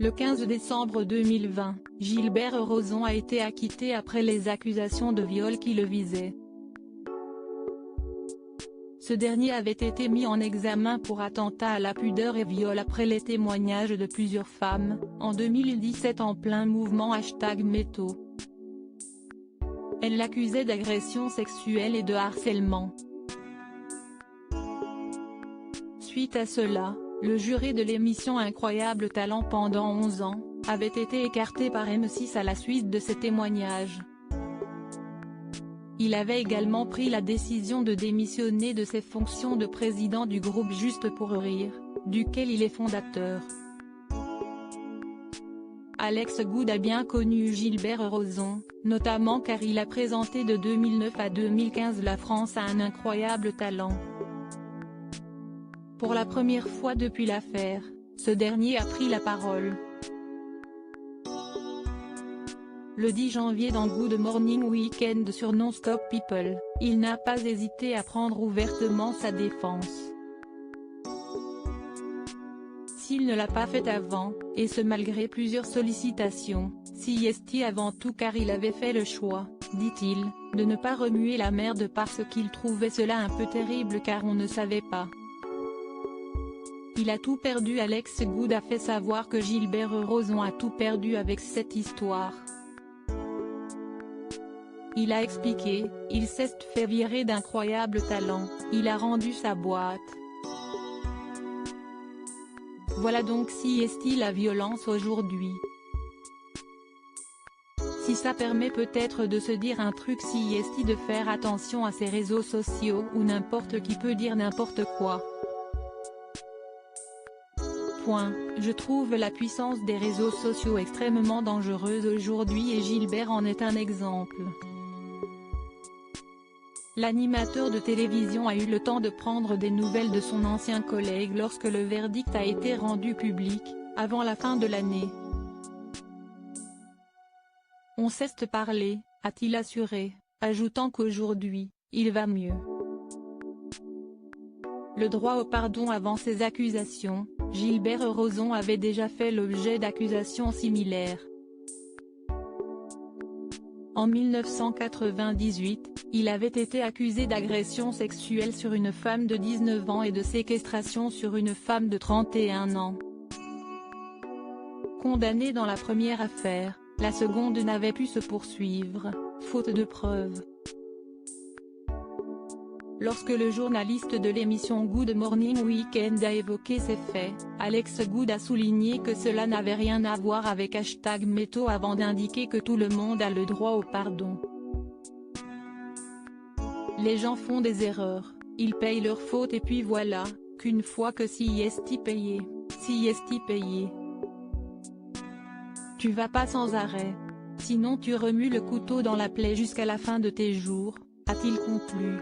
Le 15 décembre 2020, Gilbert Rozon a été acquitté après les accusations de viol qui le visaient. Ce dernier avait été mis en examen pour attentat à la pudeur et viol après les témoignages de plusieurs femmes, en 2017 en plein mouvement #MeToo. Elles l'accusaient d'agression sexuelle et de harcèlement. Suite à cela, le jury de l'émission Incroyable Talent pendant 11 ans, avait été écarté par M6 à la suite de ces témoignages. Il avait également pris la décision de démissionner de ses fonctions de président du groupe Juste pour rire, duquel il est fondateur. Alex Goud a bien connu Gilbert Rozon, notamment car il a présenté de 2009 à 2015 la France a un incroyable talent. Pour la première fois depuis l'affaire, ce dernier a pris la parole. Le 10 janvier dans Good Morning Weekend sur Non-Stop People, il n'a pas hésité à prendre ouvertement sa défense. S'il ne l'a pas fait avant, et ce malgré plusieurs sollicitations, CST avant tout car il avait fait le choix, dit-il, de ne pas remuer la merde parce qu'il trouvait cela un peu terrible car on ne savait pas. Il a tout perdu. Alex Goud a fait savoir que Gilbert Rozon a tout perdu avec cette histoire. Il a expliqué, il s'est fait virer d'Incroyable Talent, il a rendu sa boîte. Voilà donc si est la violence aujourd'hui. Si ça permet peut-être de se dire un truc si est de faire attention à ses réseaux sociaux où n'importe qui peut dire n'importe quoi. Je trouve la puissance des réseaux sociaux extrêmement dangereuse aujourd'hui et Gilbert en est un exemple. L'animateur de télévision a eu le temps de prendre des nouvelles de son ancien collègue lorsque le verdict a été rendu public, avant la fin de l'année. On s'est parlé, a-t-il assuré, ajoutant qu'aujourd'hui, il va mieux. Le droit au pardon avant ces accusations, Gilbert Rozon avait déjà fait l'objet d'accusations similaires. En 1998, il avait été accusé d'agression sexuelle sur une femme de 19 ans et de séquestration sur une femme de 31 ans. Condamné dans la première affaire, la seconde n'avait pu se poursuivre, faute de preuves. Lorsque le journaliste de l'émission Good Morning Weekend a évoqué ces faits, Alex Goud a souligné que cela n'avait rien à voir avec #MeToo avant d'indiquer que tout le monde a le droit au pardon. Les gens font des erreurs, ils payent leurs fautes et puis voilà, qu'une fois que CST payé. Tu vas pas sans arrêt. Sinon tu remues le couteau dans la plaie jusqu'à la fin de tes jours, a-t-il conclu.